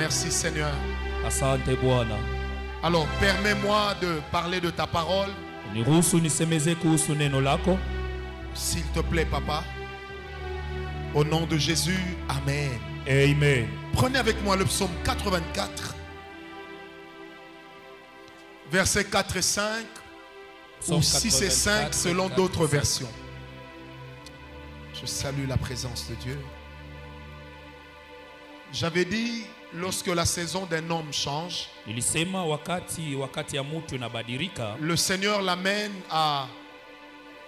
Merci Seigneur. Asante Bwana. Alors permets-moi de parler de ta parole. Niruhusu nisemeze kuhusu neno lako. S'il te plaît, papa. Au nom de Jésus, amen. Amen. Prenez avec moi le psaume 84, versets 4 et 5, ou 6 et 5 selon d'autres versions. Je salue la présence de Dieu. J'avais dit, lorsque la saison d'un homme change, Nilisema wakati ya mtu inabadilika, le Seigneur l'amène à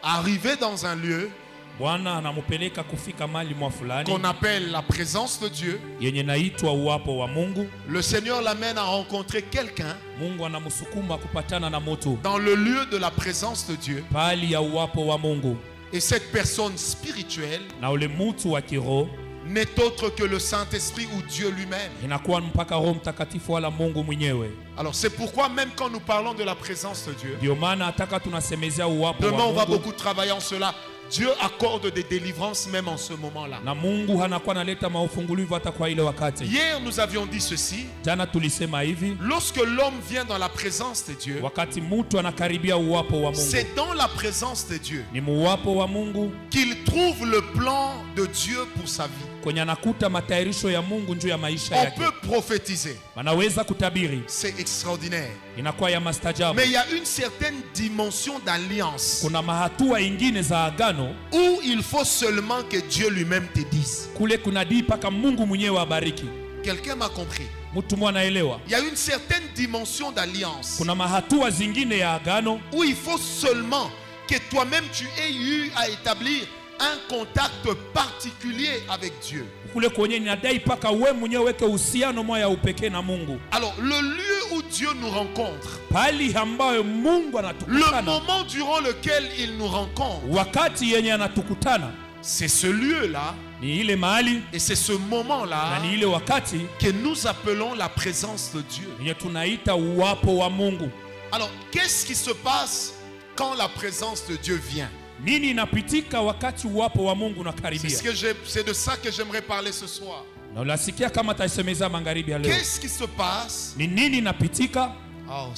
arriver dans un lieu Bwana anamupeleka kufika mahali mwa fulani qu'on appelle la présence de Dieu. yenye naitwa uwapo wa Mungu. Le Seigneur l'amène à rencontrer quelqu'un Mungu anamsukuma kupatana na mtu dans le lieu de la présence de Dieu. pali ya uwapo wa Mungu, Et cette personne spirituelle na ule mtu wa kiroho n'est autre que le Saint-Esprit ou Dieu lui-même. inakuwa mpaka Roho Mtakatifu wala Mungu mwenyewe. Alors c'est pourquoi même quand nous parlons de la présence de Dieu, Ndio maana hataka tunasemezea uwapo demain wa on va Mungu, beaucoup travailler en cela. Dieu accorde des délivrances même en ce moment-là. na Mungu hanakuwa naleta maufungulivu hata kwa ile wakati. Hier nous avions dit ceci. Jana tulisema hivi, Lorsque l'homme vient dans la présence de Dieu, wakati mtu anakaribia uwapo wa Mungu, c'est dans la présence de Dieu ni muwapo wa Mungu qu'il trouve le plan de Dieu pour sa vie. kwenye anakuta matayarisho ya Mungu juu ya maisha On yake. peut prophétiser. Wanaweza kutabiri, C'est extraordinaire. inakuwa ya mastajabu. Mais il y a une certaine dimension d'alliance Kuna mahatua ingine za agano où il faut seulement que Dieu lui-même te dise. kule kunadii paka Mungu mwenyewe abariki. Quelqu'un m'a compris. Mtu mwana anaelewa. Il y a une certaine dimension d'alliance Kuna mahatua zingine ya agano où il faut seulement que toi-même tu aies eu à établir un contact particulier avec Dieu. kule kwenye inadai paka we mwenyewe weke uhusiano moja upekee na Mungu. Alors le lieu où Dieu nous rencontre, Pali ambayo Mungu le anatukutana, moment durant lequel il nous rencontre, wakati yenye anatukutana c'est ce lieu-là ni ile mahali et c'est ce moment-là na ni ile wakati que nous appelons la présence de Dieu. yenye tunaita uwapo wa Mungu. Alors qu'est-ce qui se passe quand la présence de Dieu vient? Nini inapitika wakati uwapo wa Mungu C'est unakaribia? c'est de ça que j'aimerais parler ce soir. Na unasikia kama taisemeza magharibi ya leo. Qu'est-ce qui se passe? Ni nini inapitika? Oh,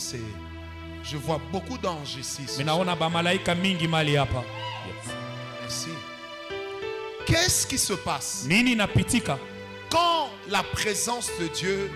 je vois beaucoup d'anges ici. Minaona ba malaika mingi mali hapa. Merci. Qu'est-ce qui se passe Nini inapitika quand la présence de Dieu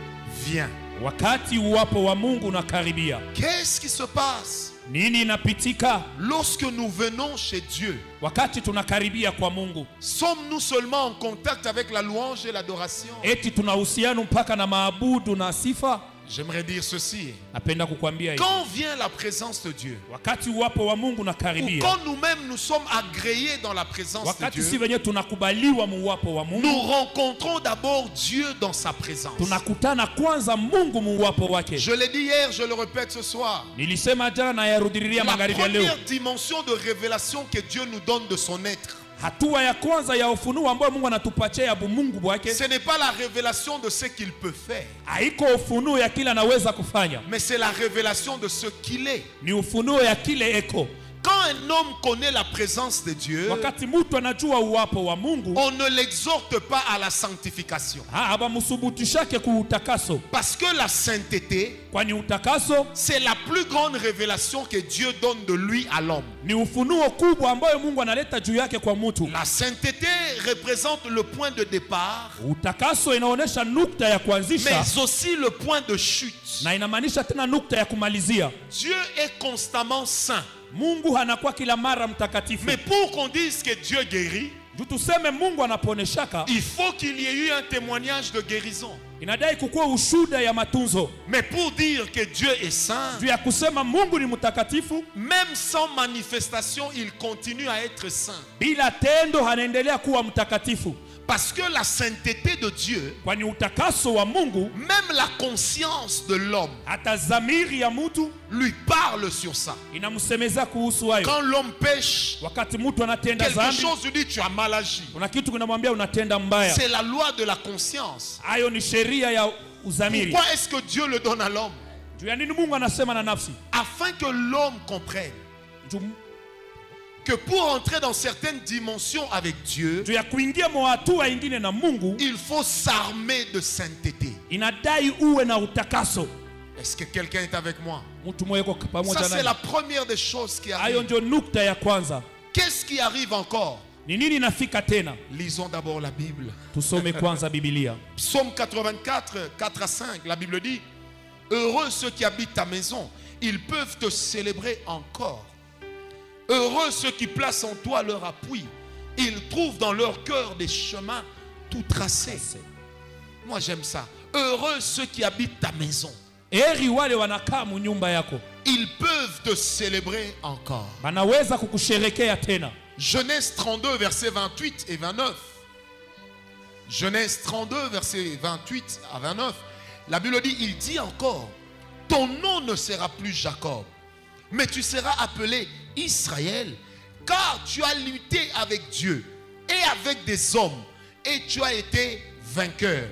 vient? wakati uwapo wa Mungu unakaribia? Qu'est-ce qui se passe Nini inapitika lorsque nous venons chez Dieu? wakati tunakaribia kwa Mungu? Sommes-nous seulement en contact avec la louange et l'adoration? Eti tuna uhusiano mpaka na maabudu na sifa? J'aimerais dire ceci. Napenda kukwambia hivi. Quand vient la présence de Dieu, Wakati uwapo wa Mungu ou unakaribia, quand nous-mêmes nous sommes agréés dans la présence de wakati si Dieu, wenye tunakubaliwa muwapo wa Mungu, nous rencontrons d'abord Dieu dans sa présence. tunakutana kwanza Mungu muwapo wake. Je l'ai dit hier, je le répète ce soir. Nilisema jana na yarudiria La magharibi ya leo. première dimension de révélation que Dieu nous donne de son être, Hatua ya kwanza ya ufunuo ambayo Mungu anatupatia ya Mungu wake, ce n'est pas la révélation de ce qu'il peut faire, haiko ufunuo ya kile anaweza kufanya, mais c'est la révélation de ce qu'il est. ni ufunuo ya kile eko. Quand un homme connaît la présence de Dieu, Wakati mtu anajua uwapo wa Mungu, on ne l'exhorte pas à la sanctification. abamsubutishake kuutakaso, Parce que la sainteté, kwani utakaso c'est la plus grande révélation que Dieu donne de lui à l'homme. ni ufunuo kubwa ambayo Mungu analeta juu yake kwa mtu. La sainteté représente le point de départ, Utakaso inaonyesha nukta ya kuanzisha mais aussi le point de chute. na inamaanisha tena nukta ya kumalizia. Dieu est constamment saint. Mungu hanakuwa kila mara mtakatifu. Mais pour qu'on dise que Dieu guérit, Juu tuseme Mungu anaponeshaka, il faut qu'il y ait eu un témoignage de guérison. inadai kukuwa ushuda ya matunzo. Mais pour dire que Dieu est saint, Juu ya kusema Mungu ni mtakatifu, même sans manifestation, il continue à être saint. bila tendo hanaendelea kuwa mtakatifu. Parce que la sainteté de Dieu, Kwani utakaso wa Mungu, même la conscience de l'homme hata dhamiri ya mtu lui parle sur ça. inamsemeza kuhusu hayo. Quand l'homme pêche, Wakati mtu anatenda quelque dhambi, chose lui dit tu as mal agi. kuna kitu kinamwambia unatenda mbaya. C'est la loi de la conscience. Hayo ni sheria ya udhamiri. Pourquoi est-ce que Dieu le donne à l'homme? Juu ya nini Mungu anasema na nafsi? Afin que l'homme comprenne Juu que pour entrer dans certaines dimensions avec Dieu, ya kuingia mwa hatua ingine na Mungu, il faut s'armer de sainteté. inadai uwe na utakaso. Est-ce que quelqu'un est avec moi? Mtu mmoja yuko pamoja Ça, c'est nami. la première des choses qui Hayo arrive. ndio nukta ya kwanza. Qu'est-ce qui arrive encore? Ni nini inafika tena? Lisons d'abord la Bible. Tusome kwanza Biblia. Psaume 84, 4 à 5, la Bible dit: heureux ceux qui habitent ta maison, ils peuvent te célébrer encore. Heureux ceux qui placent en toi leur appui, ils trouvent dans leur cœur des chemins tout tracés. Moi j'aime ça. Heureux ceux qui habitent ta maison. Heri wale wanakaa mu nyumba yako. Ils peuvent te célébrer encore. Banaweza kukusherekea tena. Genèse 32, versets 28 et 29. Genèse 32, versets 28 à 29. La Bible dit, il dit encore: ton nom ne sera plus Jacob, mais tu seras appelé Israël, car tu as lutté avec Dieu et avec des hommes, et tu as été vainqueur.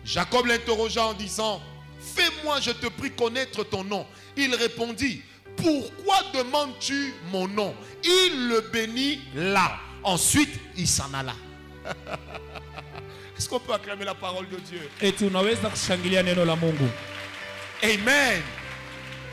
Jacob l'interrogea en disant: fais-moi, je te prie, connaître ton nom. Il répondit: pourquoi demandes-tu mon nom? Il le bénit là. Ensuite, il s'en alla. Est-ce qu'on peut acclamer la parole de Dieu? Eti unaweza kushangilia neno la Mungu. Amen.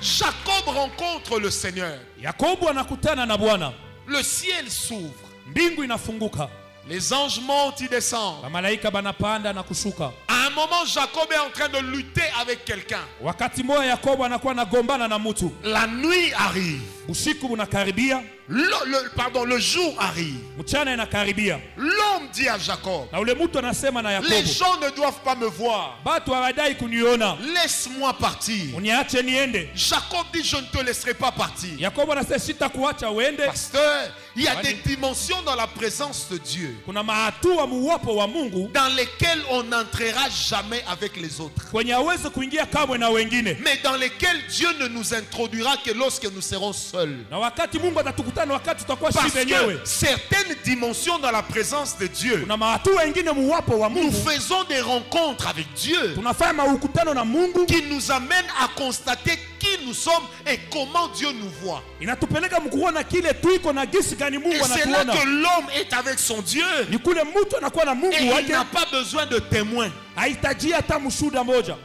Jacob rencontre le Seigneur. Yakobo anakutana na Bwana. Le ciel s'ouvre. Mbingu inafunguka. Les anges montent, ils descendent. Malaika banapanda na kushuka. À un moment, Jacob est en train de lutter avec quelqu'un. Wakati moja Yakobo anakuwa anagombana na mtu. La nuit arrive. Usiku unakaribia. Le jour arrive. Mchana inakaribia. L'homme dit à Jacob: na ule mtu anasema na Yakobo, les gens ne doivent pas me voir. Batu hawadai kuniona. Laisse-moi partir. Uniache niende. Jacob dit: je ne te laisserai pas partir. Yakobo anasema sitakuacha uende. Pasteur, il y a des dimensions dans la présence de Dieu kuna mahatua muwapo wa Mungu dans lesquelles on n'entrera jamais avec les autres, kwenye hawezi kuingia kamwe na wengine, mais dans lesquelles Dieu ne nous introduira que lorsque nous serons seuls. na wakati Mungu atatukutana wakati tutakuwa Parce sisi wenyewe. que certaines dimensions dans la présence de Dieu, Kuna mahatua wengine muwapo wa nous Mungu, faisons des rencontres avec Dieu tunafanya maukutano na Mungu qui nous amènent à constater qui nous sommes et comment Dieu nous voit. inatupeleka mkuona kile tuiko na gisi gani Et Mungu c'est là anatuona. que l'homme est avec son Dieu. Ni kule mtu anakuwa na Et Mungu il wake, n'a pas besoin de témoins. hahitaji hata mshuhuda moja.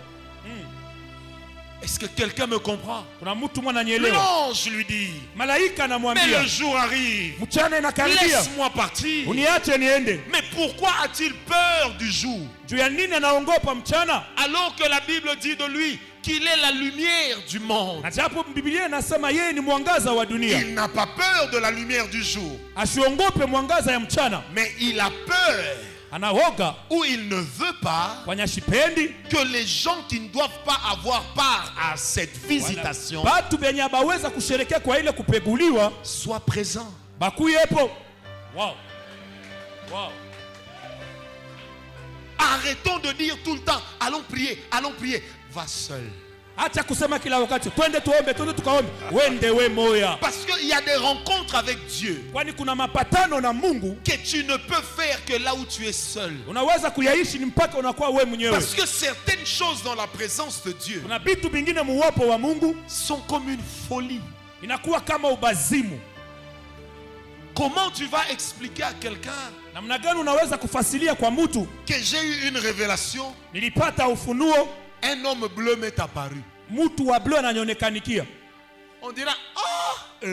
Est-ce que quelqu'un me comprend? Kuna mtu mwana nielewa. L'ange lui dit: Malaika mais anamwambia, le jour arrive, mchana inakaribia, laisse-moi partir. uniache niende. Mais pourquoi a-t-il peur du jour, Juu ya nini anaogopa mchana? alors que la Bible dit de lui qu'il est la lumière du monde? Na japo Biblia inasema yeye ni mwangaza wa dunia. Il n'a pas peur de la lumière du jour, Asiongope mwangaza ya mchana. mais il a peur, Anaoga ou il ne veut pas, wanyashipendi que les gens qui ne doivent pas avoir part à cette visitation batu benye abaweza kusherekea kwa ile kupeguliwa soient présents. bakuyepo. Wow. Wow. Arrêtons de dire tout le temps: allons prier, va seul. Acha kusema kila wakati twende tuombe, twende tukaombe. Wende we moya. Parce qu'il y a des rencontres avec Dieu Kwani kuna mapatano na Mungu que tu ne peux faire que là où tu es seul. unaweza kuyaishi ni mpaka unakuwa we mwenyewe. Parce que certaines choses dans la présence de Dieu Kuna vitu vingine muwapo wa Mungu sont comme une folie. inakuwa kama ubazimu. Comment tu vas expliquer à quelqu'un Namna gani unaweza kufasilia kwa mtu? que j'ai eu une révélation, Nilipata ufunuo, un homme bleu m'est apparu? mtu wa bleu ananyonekanikia. On dira: ah,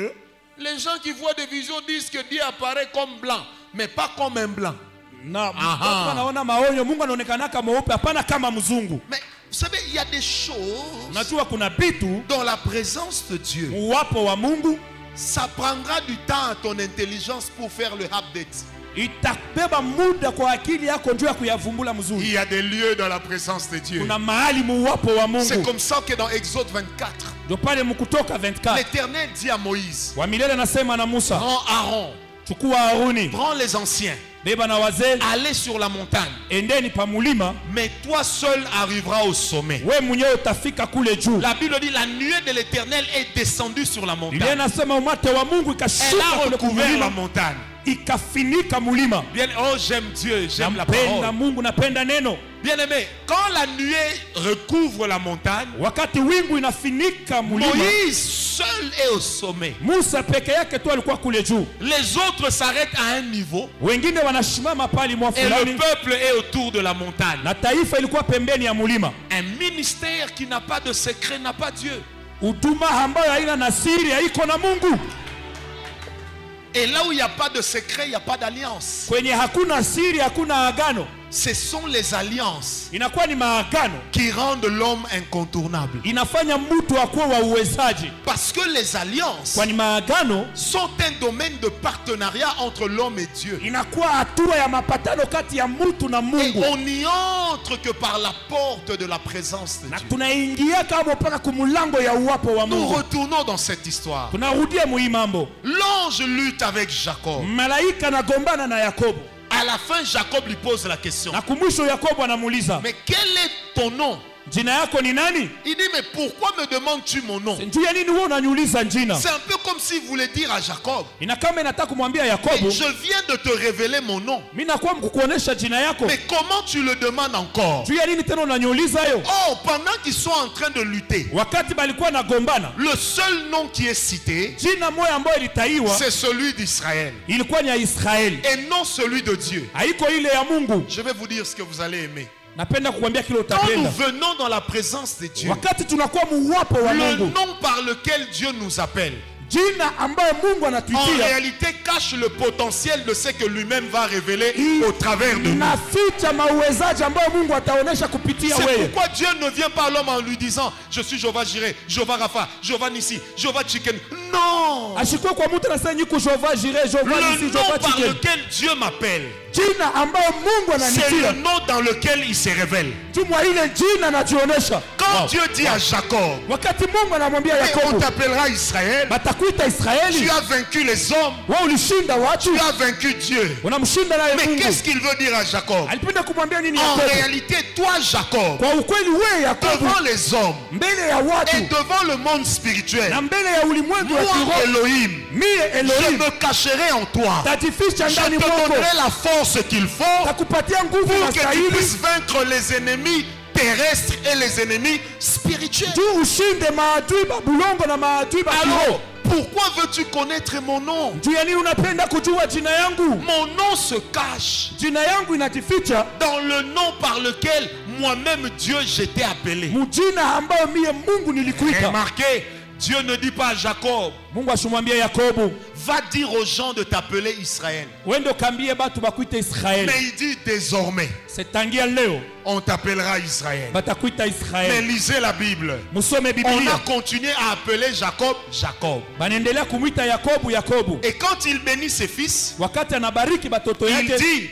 les gens qui voient des visions disent que Dieu apparaît comme blanc, mais pas comme un blanc. Na watu wanaona maonyo, Mungu anaonekana kama mweupe, hapana kama mzungu. Mais vous savez, il y a des choses Unajua kuna vitu dans la présence de Dieu, uwapo wa Mungu ça prendra du temps à ton intelligence pour faire le update. itabeba muda kwa akili yako njoo ya kuyavumbula mzuri. Il y a des lieux dans la présence de Dieu. Kuna mahali muwapo wa C'est Mungu. comme ça que dans Exode 24, Ndio pale mkutoka 24 l'Éternel dit à Moïse: wa milele anasema na Musa, prends Aaron, chukua Haruni, prends les anciens, beba na wazee, allez sur la montagne, endeni pa mulima, mais toi seul arriveras au sommet. we mwenyewe utafika kule juu. La Bible dit: la nuée de l'Éternel est descendue sur la Biblia montagne. inasema umate wa Mungu Elle ikashuka a kule recouvert la kumulima montagne. ikafinika mulima. Bien, oh, j'aime Dieu, j'aime la Napenda parole. Mungu, napenda neno. Bien aimé, quand la nuée recouvre la montagne, Wakati wingu inafinika mulima, Moïse seul est au sommet. Musa peke yake tu alikuwa kule juu. Les autres s'arrêtent à un niveau Wengine wanashimama pali mwa et le fulani peuple est autour de la montagne. na taifa ilikuwa pembeni ya mulima. Un ministère qui n'a pas de secret n'a pas Dieu. Huduma ambayo haina na siri haiko na Mungu. Et là où il n'y a pas de secret, il n'y a pas d'alliance. Kwenye hakuna siri hakuna agano. Ce sont les alliances Inakuwa ni maagano qui rendent l'homme incontournable. inafanya mtu akuwe wa uwezaji. Parce que les alliances Kwani maagano sont un domaine de partenariat entre l'homme et Dieu. inakuwa hatua ya mapatano kati ya mtu na Et Mungu. on n'y entre que par la porte de la présence de Na Dieu. tunaingia kama mpaka kumulango ya uwapo wa Nous Mungu. retournons dans cette histoire. Tunarudia muhii mambo. L'ange lutte avec Jacob. Malaika anagombana na Yakobo. À la fin, Jacob lui pose la question. Na kumwisho Yakobo anamuuliza, Mais quel est ton nom? jina yako ni nani? Il dit, mais pourquoi me demandes-tu mon nom? Juu ya nini wewe unaniuliza jina? C'est un peu comme s'il voulait dire à Jacob, Ina kama inataka kumwambia mais Yakobo, je viens de te révéler mon nom. mimi nakuwa mkukuonesha jina yako. Mais comment tu le demandes encore? Juu ya nini tena unaniuliza hiyo? Oh, pendant qu'ils sont en train de lutter, Wakati balikuwa nagombana, le seul nom qui est cité, jina moja ambayo ilitaiwa c'est celui d'Israël ilikuwa ni ya Israeli. et non celui de Dieu. Haiko ile ya Mungu. Je vais vous dire ce que vous allez aimer. Napenda kukwambia kile Quand nous utapenda. venons dans la présence de Dieu, Wakati tunakuwa muwapo wa le Mungu, nom par lequel Dieu nous appelle, jina ambayo Mungu en anatuitia réalité cache le potentiel de ce que lui-même va révéler au travers de nous. inaficha mauwezaji ambayo Mungu ataonesha kupitia C'est wewe. pourquoi Dieu ne vient pas à l'homme en lui disant je suis Jéhovah Jireh, Jéhovah Rapha, Jéhovah Nissi, Jéhovah Chicken. Non! Ashikwe kwa mtu anasema niko Jehova Jireh, Jehova Le Nisi, nom Jehova par Chicken. lequel Dieu m'appelle, Jina ambayo Mungu c'est le ananitia. nom dans lequel il se révèle. Jumwa ile jina anajionesha. Quand Dieu dit à Jacob, Wakati Mungu anamwambia et on Yakobo, t'appellera Israël, batakuita tu Israeli, as vaincu les hommes, wewe ulishinda watu, tu as vaincu Dieu. unamshinda naye Mais Mungu. qu'est-ce qu'il veut dire à Jacob? Alipenda kumwambia nini En Yakobo? réalité, toi Jacob, Kwa ukweli wewe Yakobo, devant les hommes mbele ya et watu devant le monde spirituel, na mbele ya ulimwengu wa moi kiroho, Elohim, mie je Elohim me cacherai en toi. tajificha Je ndani te mwako, donnerai la force qu'il faut takupatia nguvu pour na que tu stahili puisses vaincre les ennemis terrestres et les ennemis spirituels. juu ushinde maadui babulongo na maadui bakiroho. Alors, pourquoi veux-tu connaître mon nom? Juu ya nini unapenda kujua jina yangu? Mon nom se cache Jina yangu inajificha dans le nom par lequel moi-même Dieu j'étais appelé. mujina ambayo mie Mungu nilikuita. Remarquez, Dieu ne dit pas à Jacob, Mungu ashimwambia Yakobo, va dire aux gens de t'appeler Israël. wende ukambie batu bakuita Israeli. Mais il dit désormais, Setangia leo on t'appellera Israël. batakuita Mais Israeli. lisez la Bible. Musome On a Biblia. continué à appeler Jacob, Jacob. Banaendelea kumwita Yakobo Yakobo. Et quand il bénit ses fils, Wakati anabariki batoto il yake, dit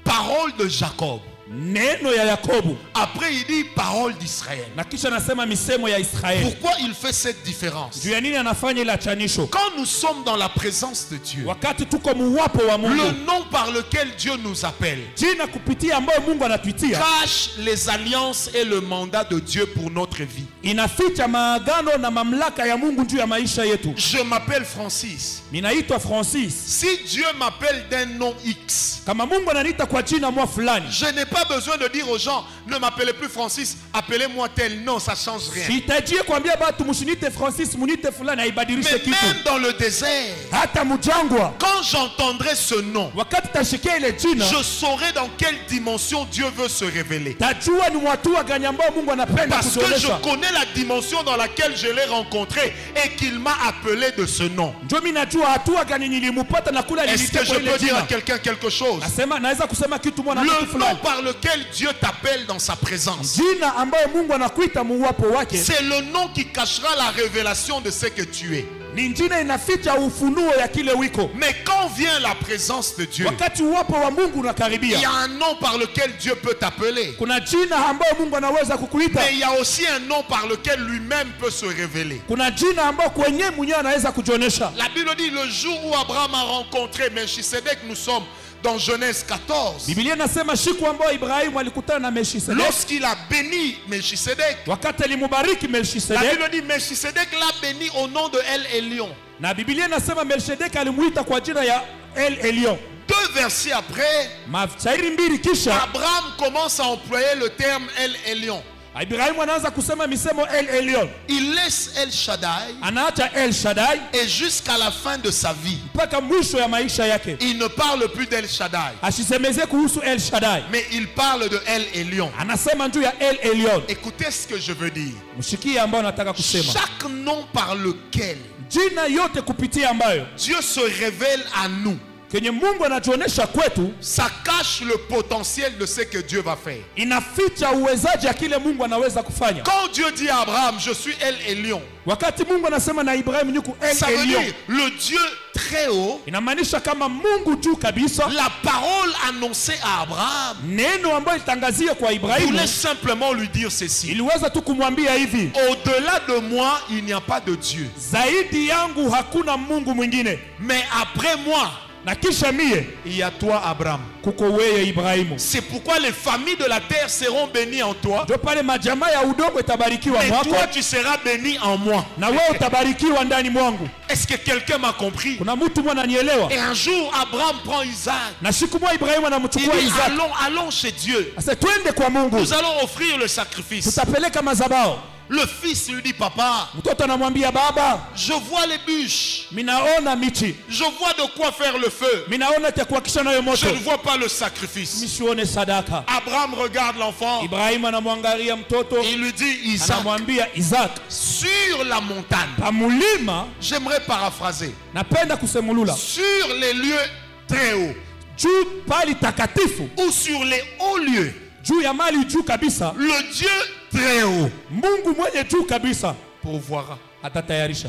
parole de Jacob. neno ya Yakobo. Après, il dit parole d'Israël. Na kisha anasema misemo ya Israeli. Pourquoi il fait cette différence? Juu ya nini anafanya ile achanisho? Quand nous sommes dans la présence de Dieu, Wakati tuko muwapo wa le Mungu, nom par lequel Dieu nous appelle jina kupitia ambayo Mungu anatuitia cache les alliances et le mandat de Dieu pour notre vie. inaficha maagano na mamlaka ya Mungu juu ya maisha yetu. Je m'appelle Francis. Ninaitwa Francis. Si Dieu m'appelle d'un nom X, Kama Mungu ananiita kwa jina mwa fulani, je n'ai pas besoin de dire aux gens, ne m'appelez plus Francis, appelez-moi tel. Non, ça change rien. sihitajie kuambia batu mshinite Francis, munite fulani, haibadilishe Mais kitu. même dans le désert, Hata mjangwa, quand j'entendrai ce nom, wakati tashikia ile jina, je saurai dans quelle dimension Dieu veut se révéler. tajua ni hatua gani ambao Mungu anapenda Parce que je kutuonesha. connais la dimension dans laquelle je l'ai rencontré et qu'il m'a appelé de ce nom. Ndio mimi najua hatua gani nilimupata na kula Est-ce nilitia que je kwa ile peux dire à jina. quelqu'un quelque chose? Nasema naweza kusema kitu mwana Le mtu nom fulani. par lequel Dieu t'appelle dans sa présence, Jina ambayo Mungu anakuita muwapo wake c'est le nom qui cachera la révélation de ce que tu es. ni jina inaficha ufunuo ya kile wiko. Mais quand vient la présence de Dieu, Wakati uwapo wa Mungu il y unakaribia, a un nom par lequel Dieu peut t'appeler. kuna jina ambayo Mungu anaweza kukuita. Mais il y a aussi un nom par lequel lui-même peut se révéler. Kuna jina ambayo kwenye mwenyewe anaweza kujionesha. La Bible dit le jour où Abraham a rencontré Melchisedec, nous sommes dans Genèse 14. Biblia inasema siku ambayo Ibrahimu alikutana na Melchisedek, Lorsqu'il a béni Melchisedec, wakati alimubariki la Melchisedek, Bible dit Melchisedec l'a béni au nom de El Elyon. na Biblia inasema Melchisedek alimuita kwa jina ya El Elyon. 2 versets après, Mashairi mbili kisha Abraham commence à employer le terme El Elyon. Ibrahimu anaanza kusema misemo El Elyon. Il laisse El Shaddai Anaacha El Shaddai et jusqu'à la fin de sa vie, mpaka mwisho ya maisha yake. il ne parle plus d'El Shaddai, Asisemeze kuhusu El Shaddai. mais il parle de El Elyon. Anasema juu ya El Elyon. Écoutez ce que je veux dire. Mshikie ambayo nataka kusema. Chaque nom par lequel Jina yote kupitia ambayo Dieu se révèle à nous, kenye Mungu anatuonesha kwetu, ça cache le potentiel de ce que Dieu va faire. inaficha uwezaji ya kile Mungu anaweza kufanya. Quand Dieu dit à Abraham, je suis El Elyon, Wakati Mungu anasema na Ibrahimu yuko El ça veut Elyon, dire le Dieu très haut, inamaanisha kama Mungu juu kabisa. la parole annoncée à Abraham Neno ambayo itangazie kwa Ibrahimu voulait simplement lui dire ceci: iliweza tu kumwambia hivi, au-delà de moi, il n'y a pas de Dieu. zaidi yangu hakuna Mungu mwingine, Mais après moi, na kisha mie il y a toi, Abraham. kuko wewe Ibrahimu. C'est pourquoi les familles de la terre seront bénies en toi. Ndio pale majamaa ya udongo itabarikiwa Et mwako, toi, tu seras béni en moi. na wewe utabarikiwa ndani mwangu. Est-ce que quelqu'un m'a compris? Kuna mtu mwana nielewa? Et un jour, Abraham prend Isaac. Na siku moja Ibrahimu Il anamchukua dit, Isaka. allons chez Dieu. Asa twende kwa Mungu, Nous allons offrir le sacrifice. tutapeleka mazabao. Le fils lui dit, papa, Mtoto anamwambia baba, je vois les bûches. minaona michi, Je vois de quoi faire le feu. minaona cha kuhakisha nayo Je moto, ne vois pas le sacrifice. misione sadaka. Abraham regarde l'enfant. Ibrahimu anamwangalia mtoto, Il lui dit, Isaac, anamwambia Isaac, sur la montagne. pamulima, J'aimerais paraphraser. napenda kusemulula, Sur les lieux très hauts. juu pali takatifu, Ou sur les hauts lieux. juu ya mali juu kabisa, Le Dieu très haut Mungu mwenye juu kabisa pourvoira. atatayarisha.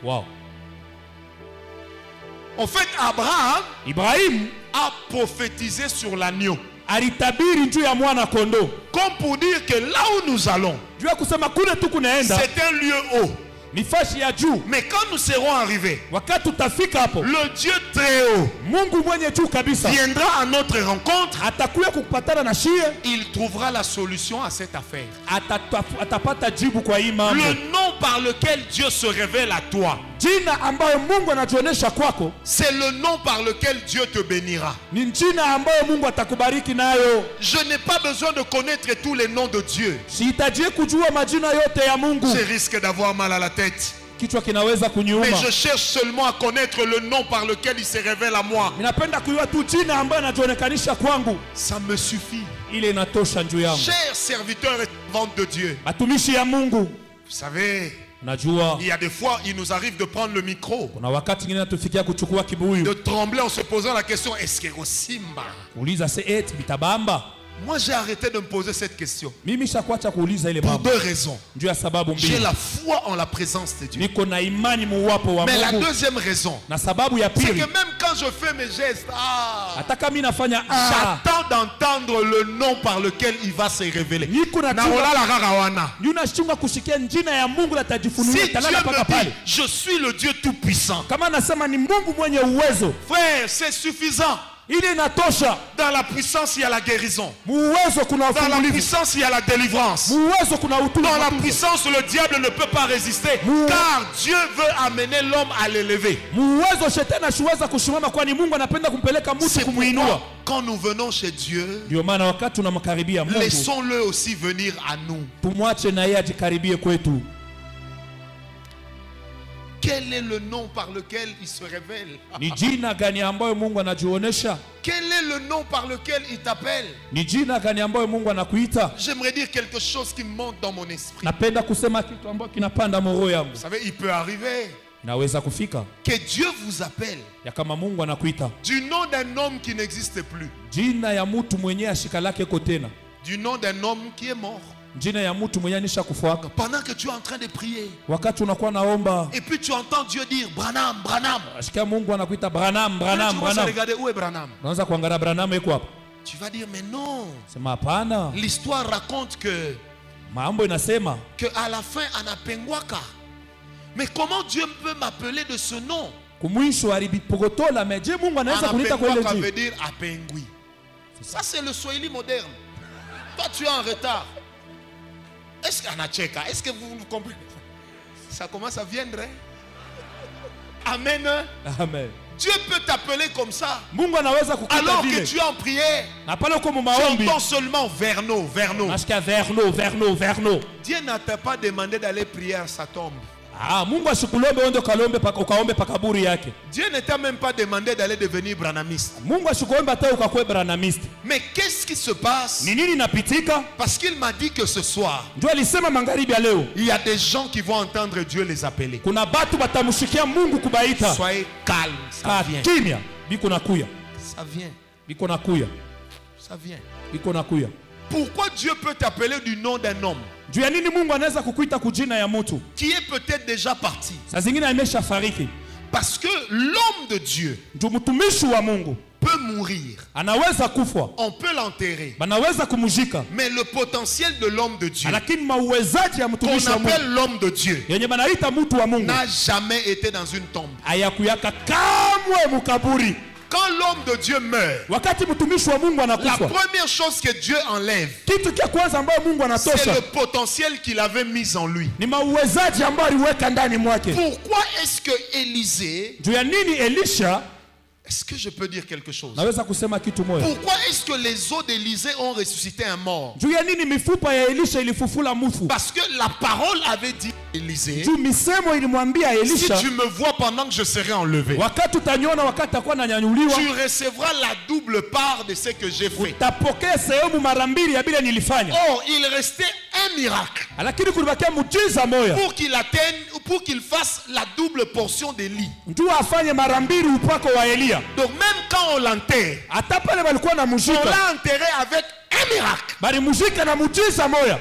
Wow. En fait, Abraham Ibrahimu a prophétisé sur l'agneau. alitabiri juu ya mwana kondoo, Comme pour dire que là où nous allons, juu ya kusema kule tu kunaenda c'est un lieu haut. ni fashi ya juu. Mais quand nous serons arrivés, Wakati utafika hapo, le Dieu très haut Mungu mwenye juu kabisa viendra à notre rencontre. atakuya kukupatana na shie, Il trouvera la solution à cette affaire. atapata jibu kwa hii mambo. Le nom par lequel Dieu se révèle à toi, Jina ambayo Mungu anajionyesha kwako c'est le nom par lequel Dieu te bénira. ni jina ambayo Mungu atakubariki nayo. Je n'ai pas besoin de connaître tous les noms de Dieu. Sihitaji kujua majina yote ya Mungu, Je risque d'avoir mal à la tête. kichwa kinaweza Mais kuniuma. je cherche seulement à connaître le nom par lequel il se révèle à moi. Ninapenda kujua tu jina ambayo anajionekanisha kwangu, Ça me suffit. ile inatosha juu yangu. Chers serviteurs et servantes de Dieu, Batumishi ya Mungu, vous savez, najua il y a des fois, il nous arrive de prendre le micro, kuna wakati ngine natufikia kuchukua kibuyu, de trembler en se posant la question, est-ce que Rosimba? kuuliza se eti bitabamba. Moi, j'ai arrêté de me poser cette question. Mimi shakuacha kuuliza ile Pour mambo 2 raisons. juu ya sababu J'ai mbili. la foi en la présence de Dieu. Niko na imani muwapo wa Mais la Mungu, deuxième raison, na sababu ya c'est que pili, même quand je fais mes gestes, hata kama mimi nafanya j'attends d'entendre le nom par lequel il va se révéler. niko na Naola la rarawana. ninashunga kusikia jina ya Mungu Si latajifunulia Dieu talala mpaka me pale. dit, je suis le Dieu tout-puissant, Kama nasema ni Mungu mwenye uwezo, frère, c'est suffisant. ili inatosha. Dans la puissance, il y a la guérison. Muwezo kuna Dans la ufungulivu, puissance, il y a la délivrance. muwezo kuna Dans la utulivu, puissance, le diable ne peut pas résister, car Dieu veut amener l'homme à l'élever. muwezo shetani asiweza kusimama, kwani Mungu anapenda kumpeleka mtu C'est kumuinua. pourquoi, quand nous venons chez Dieu, Ndio maana wakati tunamkaribia Mungu, laissons-le aussi venir à nous. tumwache na yeye ajikaribie kwetu. Quel est le nom par lequel il se révèle? Ni jina gani ambayo Mungu anajionyesha? Quel est le nom par lequel il t'appelle? Ni jina gani ambayo Mungu anakuita? J'aimerais dire quelque chose qui me monte dans mon esprit. Napenda kusema kitu ambacho kinapanda moyo yangu. Vous savez, il peut arriver Inaweza kufika que Dieu vous appelle ya kama Mungu anakuita du nom d'un homme qui n'existe plus, jina ya mtu mwenye ashika lake ko tena, du nom d'un homme qui est mort. jina ya mtu mwenye anisha kufuaka. Pendant que tu es en train de prier, Wakati unakuwa naomba, et puis tu entends Dieu dire Branham, Branham. ashika Mungu anakuita Branham, Tu Branham, commences à Branham. regarder où est Branham. Unaanza kuangalia Branham yuko hapa. Tu vas dire mais non. Sema hapana. L'histoire raconte que Mambo inasema à la fin Anapengwaka. Mais comment Dieu peut m'appeler de ce nom? kumwisho alipogotola meje Mungu anaweza kuniita kwa ile Anapengwaka jina. veut dire apengui. Ça c'est le Swahili moderne. Toi tu es en retard. Est-ce qu'Anacheka, est-ce que vous comprenez? Ça commence à viendre. Hein? Amen. Amen. Dieu peut t'appeler comme ça. Mungu anaweza kukuita Alors que vile. tu es en prière. Na pale uko mu Tu maombi. entends seulement Verno, Verno. Nasikia verno. Dieu n'a pas demandé d'aller prier à sa tombe. Ah, Mungu asikulombe uende ukaombe pakaburi yake. Dieu ne t'a même pas demandé d'aller devenir branamiste. Mungu asikuombe hata ukakwe branamiste. Mais qu'est-ce qui se passe? Ni nini inapitika? Parce qu'il m'a dit que ce soir, Ndio alisema magharibi ya leo. il y a des gens qui vont entendre Dieu les appeler. Kuna batu batamshikia Mungu kubaita. Soyez calme, ça vient. Kimya. Biko nakuya. Ça vient. Biko nakuya. Ça vient. Biko nakuya. Pourquoi Dieu peut t'appeler du nom d'un homme Juu ya nini Mungu anaweza kukuita kujina ya mtu? qui est peut-être déjà parti? Saa zingine ameshafariki. Parce que l'homme de Dieu Ndio mtumishi wa Mungu peut mourir. anaweza kufa. On peut l'enterrer. Banaweza kumujika. Mais le potentiel de l'homme de Dieu, Lakini mauwezaji ya qu'on mtumishi wa Mungu appelle l'homme de Dieu, yenye banaita mtu wa Mungu n'a jamais été dans une tombe. hayakuyaka kamwe mukaburi. Quand l'homme de Dieu meurt, Wakati mtumishi wa Mungu la anakufa, première chose que Dieu enlève, kitu kia kwanza ambayo Mungu c'est anatosha le potentiel qu'il avait mis en lui. ni mauwezaji ambayo aliweka ndani mwake. Pourquoi est-ce que Élisée, Juu ya nini Elisha? est-ce que je peux dire quelque chose? Naweza kusema kitu moja. Pourquoi est-ce que les os d'Élisée ont ressuscité un mort? Juu ya nini mifupa ya Elisha ilifufula mufu? Parce que la parole avait dit à Élisée, Juu misemo ilimwambia si Elisha, tu me vois pendant que je serai enlevé, wakati utaniona wakati atakuwa ananyanyuliwa, tu recevras la double part de ce que j'ai fait. utapokea sehemu mara mbili ya bila nilifanya. Or, il restait un miracle Lakini kulibakia muujiza moja. pour qu'il atteigne, pour qu'il fasse la double portion d'Élie. Ndio afanye mara mbili upako wa Elia. Donc même quand on l'enterre, Hata pale walikuwa na on muzika, l'a enterré avec un miracle bali muzika na muujiza moja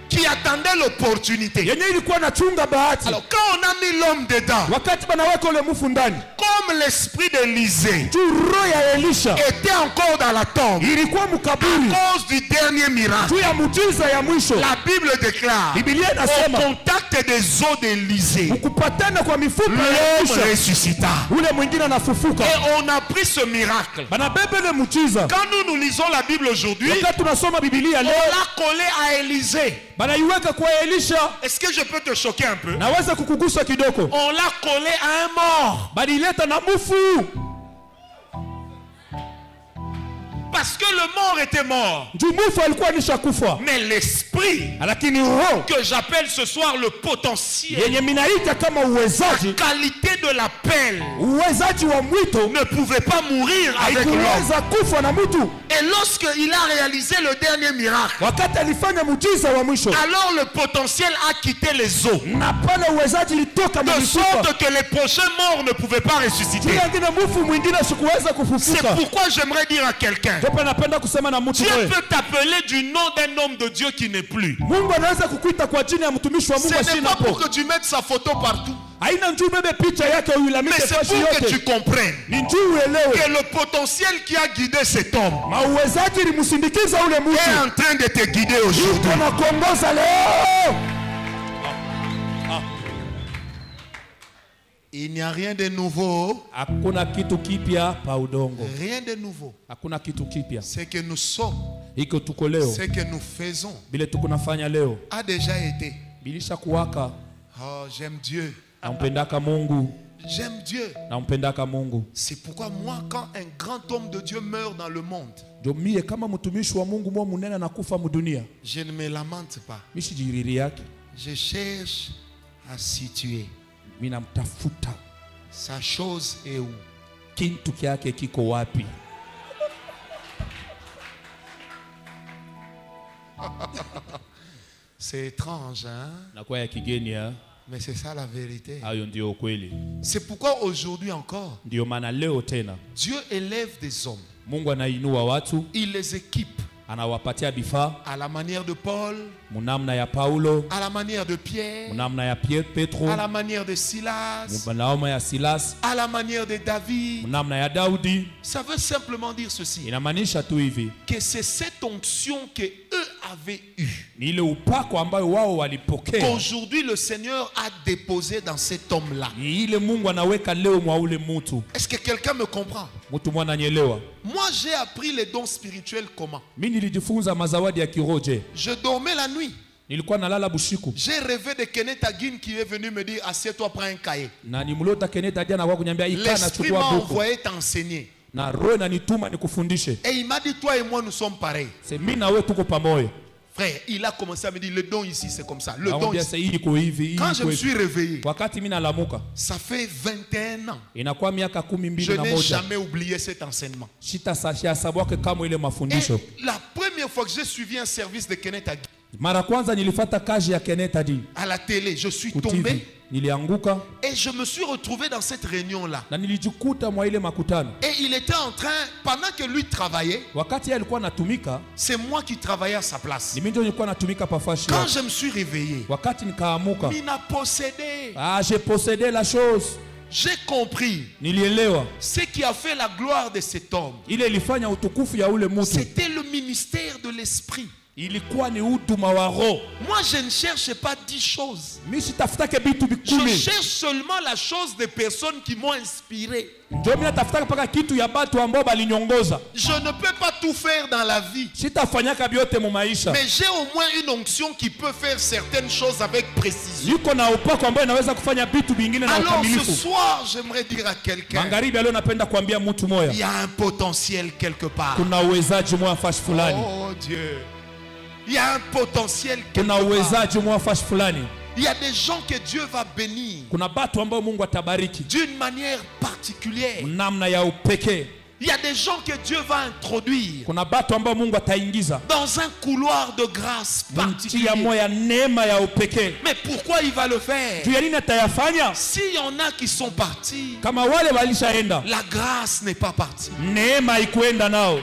qui attendait l'opportunité. yenye ilikuwa nachunga bahati. Alors quand on a mis l'homme dedans, Wakati banaweka ule mufu ndani, comme l'esprit d'Élisée juu roho ya Elisha était encore dans la tombe ilikuwa à mkaburi cause du dernier miracle, juu ya muujiza ya mwisho. la Bible déclare Biblia au inasema contact des os d'Élisée, ukupatana kwa mifupa ya l'homme Elisha, ressuscita. ule mwingine anafufuka. Et on a pris ce miracle. Banabebe ile muujiza. Quand nous lisons la Bible aujourd'hui, Wakati tunasoma Biblia on leo, l'a collé à Élisée. banaiweka kwa Elisha. Est-ce que je peux te choquer un peu? Naweza kukugusa kidogo. On l'a collé à un mort. Balileta na mufu. Parce que le mort était mort. Juu mufu alikuwa nishakufa. Mais l'esprit, Lakini roho que j'appelle ce soir le potentiel, yenye minaita kama uwezaji, qualité de l'appel, uwezaji wa mwito ne pouvait pas mourir avec l'homme. haikuweza kufa na mtu. Et lorsqu'il a réalisé le dernier miracle, Wakati alifanya muujiza wa mwisho, alors le potentiel a quitté les os. na pale uwezaji litoka De mifupa. sorte que les prochains morts ne pouvaient pas ressusciter. Kila ngine mufu mwingine sikuweza C'est kufufuka. pourquoi j'aimerais dire à quelqu'un, Ndipo napenda kusema na mtu Dieu wewe. peut t'appeler du nom d'un homme de Dieu qui n'est plus. Mungu anaweza kukuita kwa jina ya mtumishi wa Mungu Ce n'est asina pas pour hapo. que tu mettes sa photo partout, Haina njuu bebe picha yake mais uilamike c'est fashi pour que tu yote. comprennes Ni njuu uelewe. que le potentiel qui a guidé cet homme Mauwezaji limusindikiza ule est mtu. en train de te guider aujourd'hui. Yuko na kuongoza leo. Il n'y a rien de nouveau. Hakuna kitu kipya pa udongo. Rien de nouveau. Hakuna kitu kipya. Ce que nous sommes, Iko tuko leo. ce que nous faisons, Bile tuko nafanya leo. a déjà été. Bilisha kuwaka. Oh, j'aime Dieu. Nampendaka Mungu. J'aime Dieu. Nampendaka Mungu. C'est pourquoi moi, quand un grand homme de Dieu meurt dans le monde, Ndio mie kama mtumishi wa Mungu mwa munene nakufa mudunia. je ne me lamente pas. Mishijiriri yake. Je cherche à situer. Mina mtafuta. Sa chose est où? Kintu kyake kiko wapi? C'est étrange, hein? Nakuwa ya kigeni ya. Mais c'est ça la vérité. Hayo ndio ukweli. C'est pourquoi aujourd'hui encore, Ndio maana leo tena Dieu élève des hommes. Mungu anainua watu, Il les équipe anawapatia vifaa à la manière de Paul, munamna ya Paulo, à la manière de Pierre, munamna ya Petro, à la manière de Silas, munamna ya Silas, à la manière de David. munamna ya Daudi. Ça veut simplement dire ceci, Inamaanisha tu hivi, que c'est cette onction que eux avaient eue, ni ile upako ambayo wao walipokea, qu'aujourd'hui le Seigneur a déposé dans cet homme-là. ni ile Mungu anaweka leo mwa ule mtu. Est-ce que quelqu'un me comprend? Mtu mwana nielewa. Moi, j'ai appris les dons spirituels comment? Mimi nilijifunza mazawadi ya kiroje. Je dormais la nuit. Nilikuwa nalala bushiku. J'ai rêvé de Kenneth Hagin qui est venu me dire assieds-toi, prends un cahier. Na nimulota Kenneth Hagin na kwa kunyambia ikana L'esprit chukua m'a buku. envoyé t'enseigner. Na roho inanituma nikufundishe. Et il m'a dit toi et moi nous sommes pareils. C'est mimi na wewe tuko pamoja. Frère, il a commencé à me dire le don ici c'est comme ça. Le don Naomba ici. sasa hii iko hivi, Quand je me suis réveillé, wakati mimi nalamuka. ça fait 21 ans. Inakuwa miaka 12 Je na n'ai moja. jamais oublié cet enseignement. Sitasahau sababu kama ile mafundisho. Et la première fois que j'ai suivi un service de Kenneth Hagin Mara kwanza nilifuata kazi ya Kenneth Hagin. à la télé, je suis Kutivi, tombé nilianguka et je me suis retrouvé dans cette réunion-là. na nilijikuta mwa ile makutano. Et il était en train, pendant que lui travaillait, Wakati yeye alikuwa anatumika, c'est moi qui travaillais à sa place. ni mimi ndio nilikuwa natumika pafashi. Quand je me suis réveillé, Wakati nikaamuka, il m'a possédé. j'ai possédé la chose. J'ai compris Nilielewa ce qui a fait la gloire de cet homme. ile ilifanya utukufu ya ule mtu. C'était le ministère de l'esprit. Ilikuwa ni huduma wa roho. Moi, je ne cherche pas 10 choses. Mimi sitafutake vitu Je vikumi. cherche seulement la chose des personnes qui m'ont inspiré. Ndio mimi natafutaka paka kitu ya batu ambao balinyongoza. Je ne peux pas tout faire dans la vie. Sitafanyaka byote mu maisha. Mais j'ai au moins une onction qui peut faire certaines choses avec précision. Niko na upako ambao inaweza kufanya vitu vingine na Alors ce ukamilifu. soir, j'aimerais dire à quelqu'un, Magharibi leo napenda kuambia mtu moya. il y a un potentiel quelque part. Kuna uwezaji mwa fashi fulani. Oh Dieu. Il y a un potentiel quelque Kuna part. uwezaji mwa fashi fulani. Il y a des gens que Dieu va bénir Kuna batu ambao Mungu atabariki d'une manière particulière. namna ya upekee. Il y a des gens que Dieu va introduire Kuna batu ambao Mungu ataingiza dans un couloir de grâce nchi ya particulier. moya neema ya upekee. Mais pourquoi il va le faire? Juu ya nini atayafanya? S'il y en a qui sont partis, Kama wale walishaenda, la grâce n'est pas partie. neema ikuenda nao.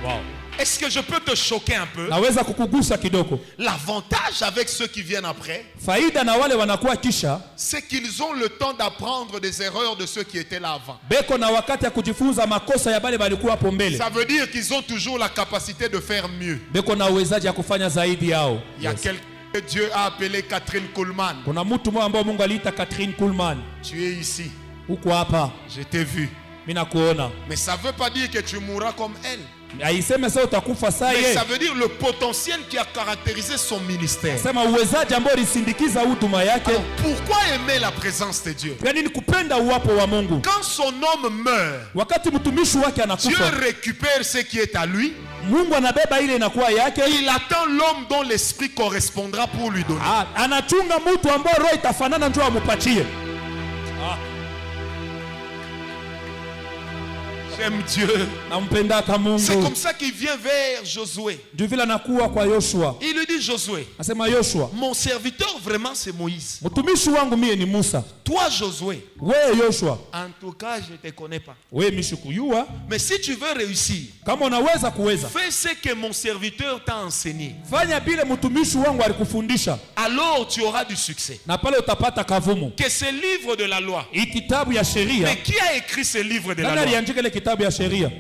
Wow. Est-ce que je peux te choquer un peu? Naweza kukugusa kidogo. L'avantage avec ceux qui viennent après, Faida na wale wanakuwa kisha, c'est qu'ils ont le temps d'apprendre des erreurs de ceux qui étaient là avant. beko na wakati ya kujifunza makosa ya bale balikuwa hapo mbele. Ça veut dire qu'ils ont toujours la capacité de faire mieux. Beko na uwezaji ya kufanya zaidi yao. Il y a quelqu'un que Dieu a appelé Catherine Kuhlman. Kuna mtu mmoja ambao Mungu aliita Catherine Kuhlman. Tu es ici. Huko hapa, Je t'ai vu. mimi nakuona. Mais ça ne veut pas dire que tu mourras comme elle. Haiseme sasa utakufa saa Mais yeye. ça veut dire le potentiel qui a caractérisé son ministère. Sema uwezaji ambao ulisindikiza huduma yake. Alors, pourquoi aimer la présence de Dieu? Yaani ni kupenda uwapo wa Mungu. Quand son homme meurt, Wakati mtumishi wake Dieu anakufa, récupère ce qui est à lui. Mungu anabeba ile inakuwa yake. Il attend l'homme dont l'esprit correspondra pour lui donner. Anachunga mtu ambao roho itafanana ndio amupatie. J'aime Dieu. Nampendaka Mungu. C'est comme ça qu'il vient vers Josué. Ndio vile anakuwa kwa Yoshua. Il lui dit, Josué, Anasema Yoshua, mon serviteur vraiment c'est Moïse. mtumishi wangu mie ni Musa. Toi Josué, Wewe Yoshua, en tout cas je ne te connais pas. wewe mishukuyua, Mais si tu veux réussir, kama unaweza kuweza, fais ce que mon serviteur t'a enseigné. fanya bile mtumishi wangu alikufundisha, Alors tu auras du succès. na pale utapata kavumu. Que ce livre de la loi. Hii kitabu ya sheria, Mais qui a écrit ce livre de la nani loi? aliandika ile kitabu ya sheria?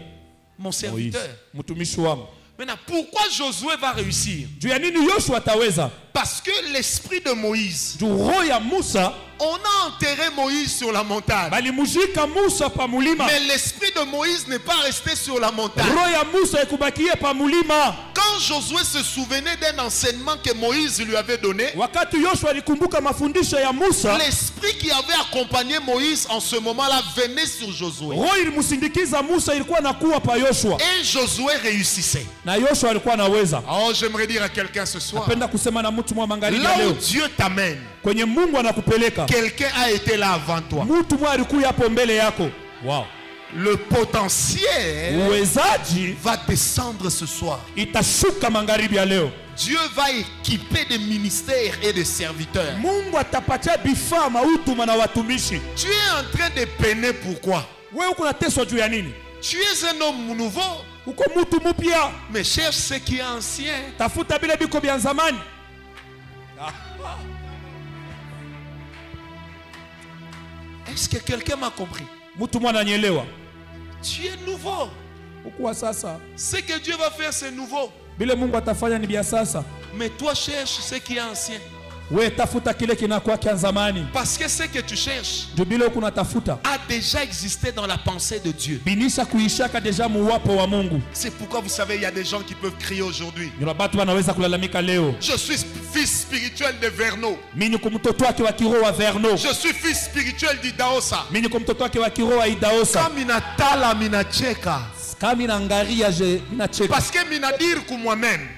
Mon Moïse, serviteur. mtumishi wangu. Maintenant, pourquoi Josué va réussir? Juu ya nini Yoshua ataweza? Parce que l'esprit de Moïse, Juu roho ya Musa, on a enterré Moïse sur la montagne. balimujika Musa pa mulima. Mais l'esprit de Moïse n'est pas resté sur la montagne. Roho ya Musa ikubakie pa mulima. Quand Josué se souvenait d'un enseignement que Moïse lui avait donné, Wakati Yoshua alikumbuka mafundisho ya Musa, l'esprit qui avait accompagné Moïse en ce moment-là venait sur Josué. roho ilimusindikiza Musa ilikuwa nakuwa pa Yoshua. Et Josué réussissait. Na Yoshua alikuwa anaweza. Oh, j'aimerais dire à quelqu'un ce soir, Napenda kusema na mtu mwa magharibi là où leo. Dieu t'amène, Kwenye Mungu anakupeleka, quelqu'un a été là avant toi. mtu mwa alikuwa hapo mbele yako. Wow. Le potentiel Uwezaji va descendre ce soir. itashuka magharibi ya leo. Dieu va équiper des ministères et des serviteurs. Mungu atapatia bifaa mahuduma na watumishi. Tu es en train de peiner pourquoi? Wewe uko nateswa juu ya nini? Tu es un homme nouveau, Uko mtu mpya, mais cherche ce qui est ancien. tafuta bile biko vya zamani. Est-ce que quelqu'un m'a compris? Mtu mwana ananielewa. Tu es nouveau. Ukuwa sasa. Ce que Dieu va faire, c'est nouveau. Bile Mungu atafanya ni bia sasa. Mais toi, cherche ce qui est ancien. We tafuta kile kinakuwa kia zamani. Parce que ce que tu cherches Jubilo kuna tafuta. a déjà existé dans la pensée de Dieu. Binisha kuishaka deja muwapo wa Mungu. C'est pourquoi vous savez, il y a des gens qui peuvent crier aujourd'hui. Ndio batu wanaweza kulalamika leo. Je suis fils spirituel de Verno. Mimi niko mtoto wake wa kiroho wa Verno. Je suis fils spirituel d'Idaosa. Mimi niko mtoto wake wa kiroho wa Idaosa. Kama minatala minacheka. Kama minangaria je minacheka. Parce que minadir pour moi-même.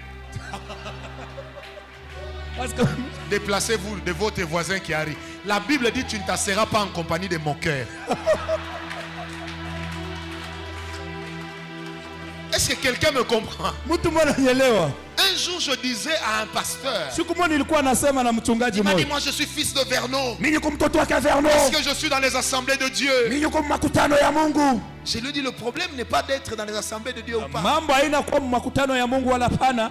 Parce que Déplacez-vous de votre voisin qui arrive. La Bible dit tu ne t'asseras pas en compagnie de moqueurs. Est-ce que quelqu'un me comprend? Un jour je disais à un pasteur, il m'a dit moi je suis fils de Verno. Parce que je suis dans les assemblées de Dieu. Je lui dis le problème n'est pas d'être dans les assemblées de Dieu ou pas.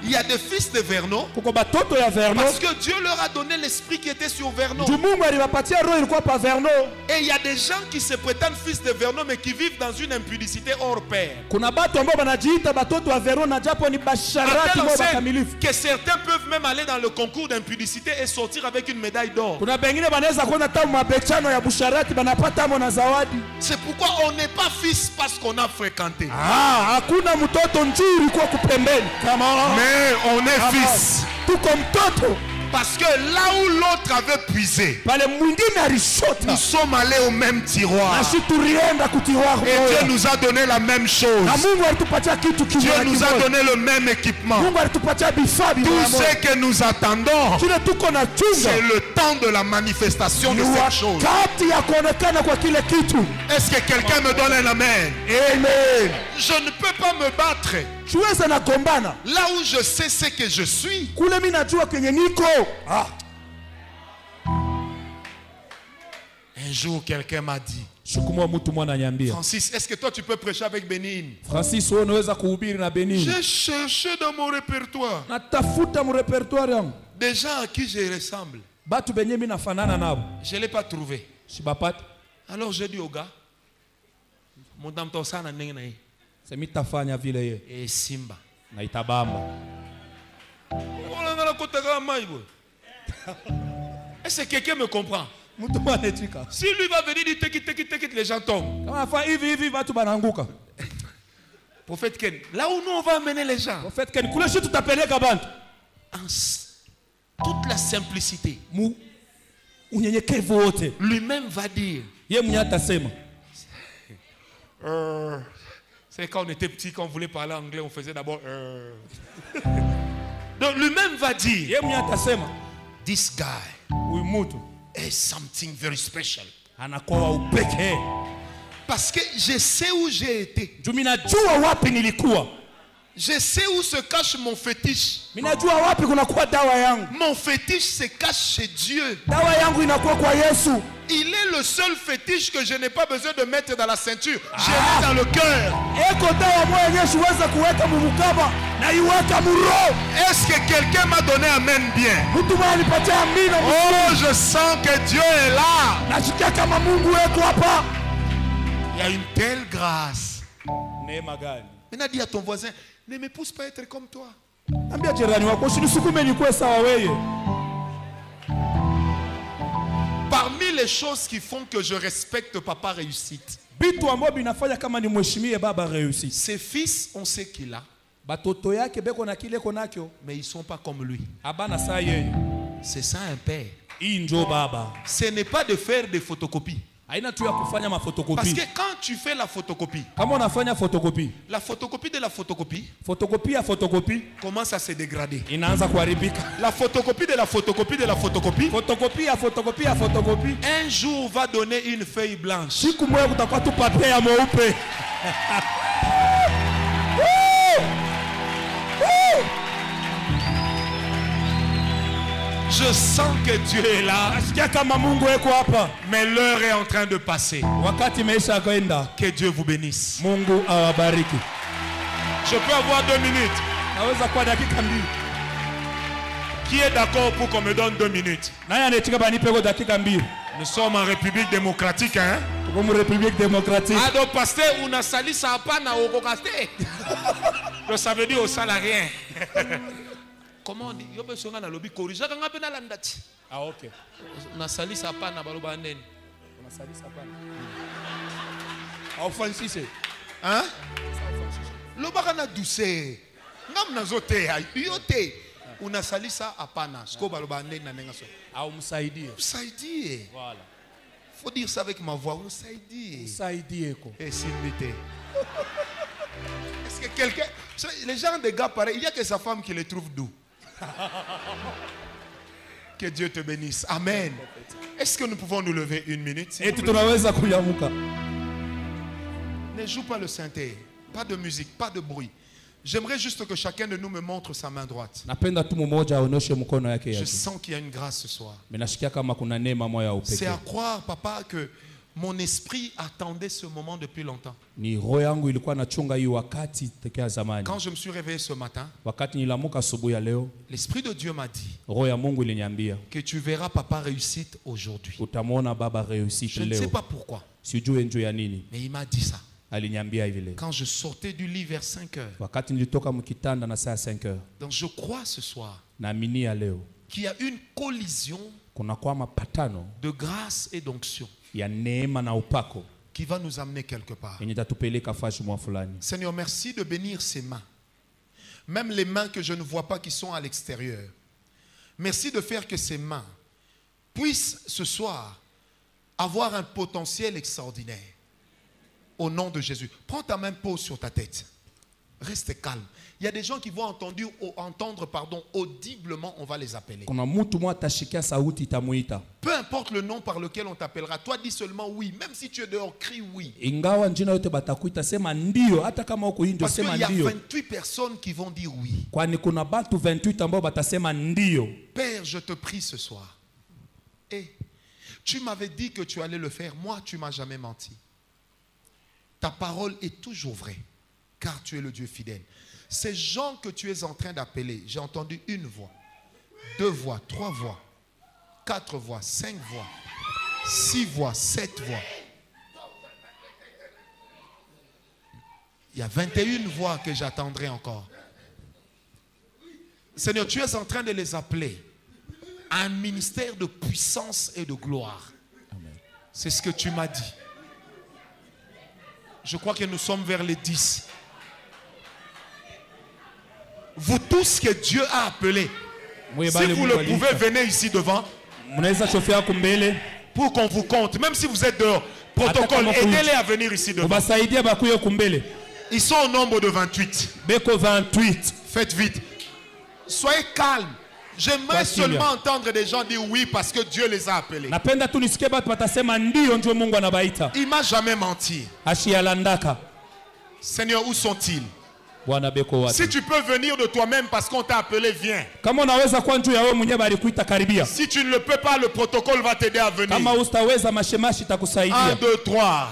Il y a des fils de Verno parce que Dieu leur a donné l'esprit qui était sur Verno. Et il y a des gens qui se prétendent fils de Verno mais qui vivent dans une impudicité hors pair. Que certains peuvent même aller dans le concours d'impudicité et sortir avec une médaille d'or. C'est pourquoi on n'est pas fils parce qu'on a fréquenté. Mais on est fils. Parce que là où l'autre avait puisé, nous sommes allés au même tiroir. Et Dieu nous a donné la même chose. Dieu nous a donné le même équipement. Tout ce que nous attendons, c'est le temps de la manifestation de cette chose. Est-ce que quelqu'un me donne un amen? Amen. Je ne peux pas me battre là où je sais ce que je suis. Un jour, quelqu'un m'a dit, Francis, est-ce que toi tu peux prêcher avec Bénin? Francis, J'ai cherché dans mon répertoire des gens à qui je ressemble. Je ne l'ai pas trouvé. Alors j'ai dit au gars, mon dame tosana nengena et Simba. Est-ce que quelqu'un me comprend? Si lui va venir dire t'équipe, les gens tombent. Prophète Ken, là où nous on va amener les gens, toute la simplicité, lui-même va dire. C'est quand on était petit, quand on voulait parler anglais, on faisait d'abord. Donc lui-même va dire, this guy is something very special. Parce que je sais où j'ai été. Je sais où se cache mon fétiche. Mon fétiche se cache chez Dieu. Il est le seul fétiche que je n'ai pas besoin de mettre dans la ceinture. Je l'ai dans le cœur. Est-ce que quelqu'un m'a donné amen bien? Oh, je sens que Dieu est là. Il y a une telle grâce. Maintenant, dis à ton voisin, ne me pousse pas à être comme toi. Parmi les choses qui font que je respecte Papa Réussite, ses fils, on sait qu'il a, mais ils ne sont pas comme lui. C'est ça un père. Ce n'est pas de faire des photocopies. Parce que quand tu fais la photocopie, la photocopie de la photocopie commence à se dégrader. La photocopie de la photocopie un jour va donner une feuille blanche. Je sens que Dieu est là. Mais l'heure est en train de passer. Que Dieu vous bénisse. Je peux avoir 2 minutes. Qui est d'accord pour qu'on me donne 2 minutes? Nous sommes en République démocratique, hein? Ah, donc, pasteur, on a sali ça pas na okokaste. Donc, ça veut dire au salarié. comment on dit? Yo besonga na lobby corrige kanga pe na landati. Ah, ok. Na salisa pa na baloba ndeni. On a sali ça pas. Offensif. Hein? Lobaka na douceur. Ngam na zote ya yote. Una salisa apana. Sko baloba ndeni na nenga so. Ah, umsaidie. Saidi. Voilà. Faut dire ça avec ma voix. Saidi. Saidie ko. Et s'inviter. Est-ce que quelqu'un... Les gens des gars pareils, il n'y a que sa femme qui les trouve doux. Que Dieu te bénisse. Amen. Est-ce que nous pouvons nous lever une minute? Et tunaweza kuyamuka. Ne joue pas le synthé. Pas de musique, pas de bruit. J'aimerais juste que chacun de nous me montre sa main droite. Napenda tu mmoja aoneshe mkono yake Je yake. sens qu'il y a une grâce ce soir. Menashikia kama kuna neema moya upekee. C'est à croire, papa, que mon esprit attendait ce moment depuis longtemps. Ni roho yangu ilikuwa nachunga hii wakati tokea zamani. Quand je me suis réveillé ce matin, Wakati nilamuka asubuhi ya leo, l'Esprit de Dieu m'a dit roho ya Mungu iliniambia que tu verras papa réussite aujourd'hui. utamwona baba réussite Je ne sais leo. pas pourquoi, Sijui njoo ya nini. mais il m'a dit ça. Aliniambia hivi leo. Quand je sortais du lit vers 5 heures. Wakati nilitoka mkitanda na saa 5 heures. Donc je crois ce soir Naamini ya leo qu'il y a une collision kuna kwa mapatano de grâce et d'onction ya neema na upako qui va nous amener quelque part. yenye tatupeleka fashi mwa fulani. Seigneur, merci de bénir ces mains. Même les mains que je ne vois pas qui sont à l'extérieur. Merci de faire que ces mains puissent ce soir avoir un potentiel extraordinaire. Au nom de Jésus. Prends ta main, pose sur ta tête. Reste calme. Il y a des gens qui vont entendre audiblement, on va les appeler. Kuna mtu mwa atashikia sauti itamuita. Peu importe le nom par lequel on t'appellera, toi dis seulement oui. Même si tu es dehors, crie oui. Ingawa njina yote batakuita sema ndio, hata kama uko nje Parce sema qu'il y a ndio. 28 personnes qui vont dire oui. Kwani kuna batu 28 ambao batasema ndio. Père, je te prie ce soir. Et tu m'avais dit que tu allais le faire. Moi, tu m'as jamais menti. Ta parole est toujours vraie, car tu es le Dieu fidèle. Ces gens que tu es en train d'appeler, j'ai entendu une voix, 2 voix, 3 voix, 4 voix, 5 voix, 6 voix, 7 voix. Il y a 21 voix que j'attendrai encore. Seigneur, tu es en train de les appeler à un ministère de puissance et de gloire. C'est ce que tu m'as dit. Je crois que nous sommes vers les 10. Vous tous que Dieu a appelés, si vous le pouvez, venez ici devant pour qu'on vous compte. Même si vous êtes dehors, protocole, aidez-les à venir ici devant. Ils sont au nombre de 28. Faites vite. Soyez calmes. J'aimerais seulement entendre des gens dire oui parce que Dieu les a appelés. Il ne m'a jamais menti. Seigneur, où sont-ils? Si tu peux venir de toi-même parce qu'on t'a appelé, viens. Si tu ne le peux pas, le protocole va t'aider à venir. 1, 2, 3,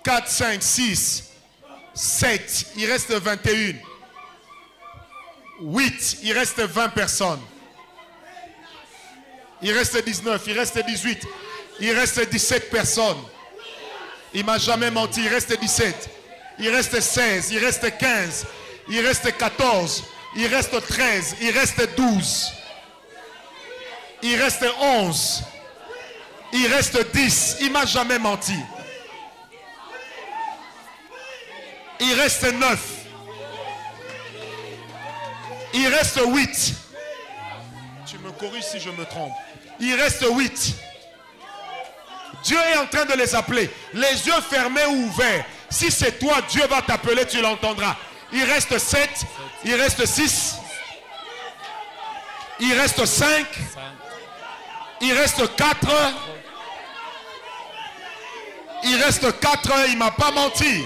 4, 5, 6, 7. Il reste 21. 8. Il reste 20 personnes. Il reste 19, il reste 18, il reste 17 personnes. Il ne m'a jamais menti, il reste 17, il reste 16, il reste 15, il reste 14, il reste 13, il reste 12, il reste 11, il reste 10, il ne m'a jamais menti. Il reste 9, il reste 8. Tu me corriges si je me trompe. Il reste 8. Dieu est en train de les appeler. Les yeux fermés ou ouverts. Si c'est toi, Dieu va t'appeler, tu l'entendras. Il reste 7. Il reste 6. Il reste 5. Il reste 4. Il reste 4. Il ne m'a pas menti.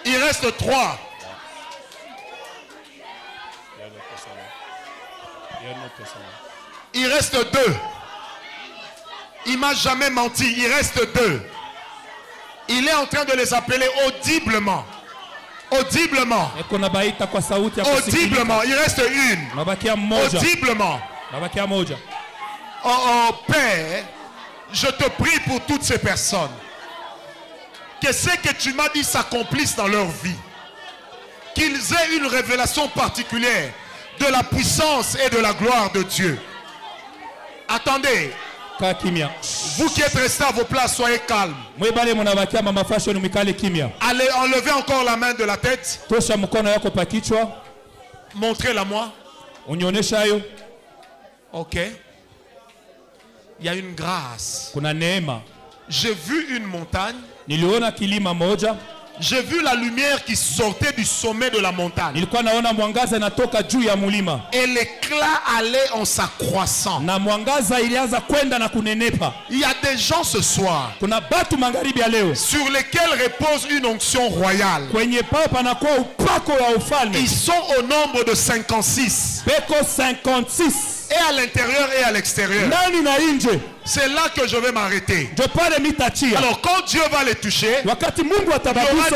Il reste 3. Il reste 2. Il ne m'a jamais menti. Il reste 2. Il est en train de les appeler audiblement. Audiblement. Audiblement. Il reste 1. Audiblement. Oh Père, je te prie pour toutes ces personnes. Que ce que tu m'as dit s'accomplisse dans leur vie. Qu'ils aient une révélation particulière de la puissance et de la gloire de Dieu. Attendez. Vous qui êtes restés à vos places, soyez calmes. Allez, enlevez encore la main de la tête. Montrez-la moi. Ok. Il y a une grâce. J'ai vu une montagne. J'ai vu la lumière qui sortait du sommet de la montagne. Et l'éclat allait en s'accroissant. Il y a des gens ce soir sur lesquels repose une onction royale. Ils sont au nombre de 56. Et à l'intérieur et à l'extérieur. C'est là que je vais m'arrêter. Alors quand Dieu va les toucher, il y aura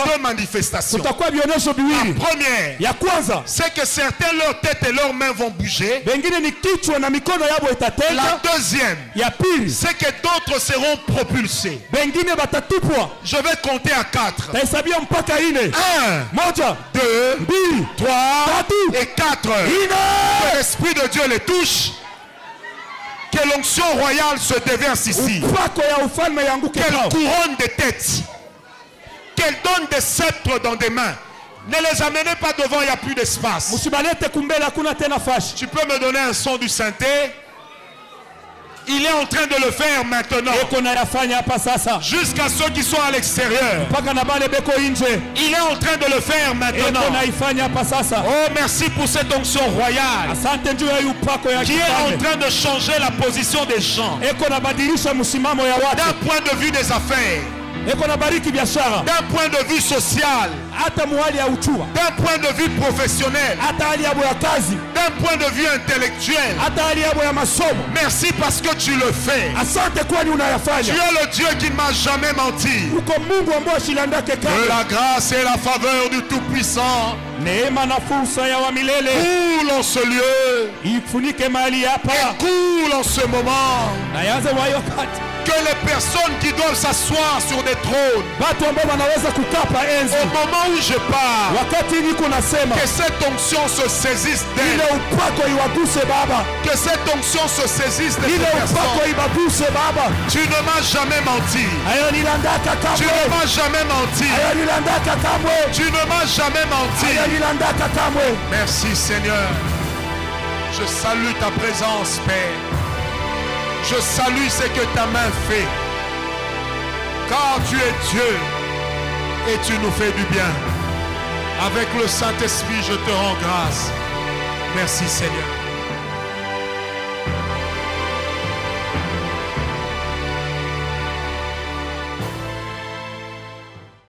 deux manifestations. La première, c'est que certains leurs têtes et leurs mains vont bouger. La deuxième, c'est que d'autres seront propulsés. Je vais compter à 4. 1, 2, 3 et 4. Que l'Esprit de Dieu les touche. Que l'onction royale se déverse ici. Qu'elle couronne des têtes. Qu'elle donne des sceptres dans des mains. Ne les amenez pas devant, il n'y a plus d'espace. Tu peux me donner un son du synthé? Il est en train de le faire maintenant. Jusqu'à ceux qui sont à l'extérieur. Il est en train de le faire maintenant. Oh, merci pour cette onction royale qui est en train de changer la position des gens. D'un point de vue des affaires. D'un point de vue social. D'un point de vue professionnel. D'un point de vue intellectuel. Merci parce que tu le fais. Tu es le Dieu qui ne m'a jamais menti. Que la grâce et la faveur du Tout-Puissant coule en ce lieu et coule en ce moment. Que les personnes qui doivent s'asseoir sur des trônes, au moment où je parle, que cette onction se saisisse d'elle. Que cette onction se saisisse de ces personnes. Tu ne m'as jamais menti. Tu ne m'as jamais menti. Tu ne m'as jamais menti. Merci Seigneur. Je salue ta présence, Père. Je salue ce que ta main fait. Car tu es Dieu et tu nous fais du bien. Avec le Saint-Esprit, je te rends grâce. Merci Seigneur.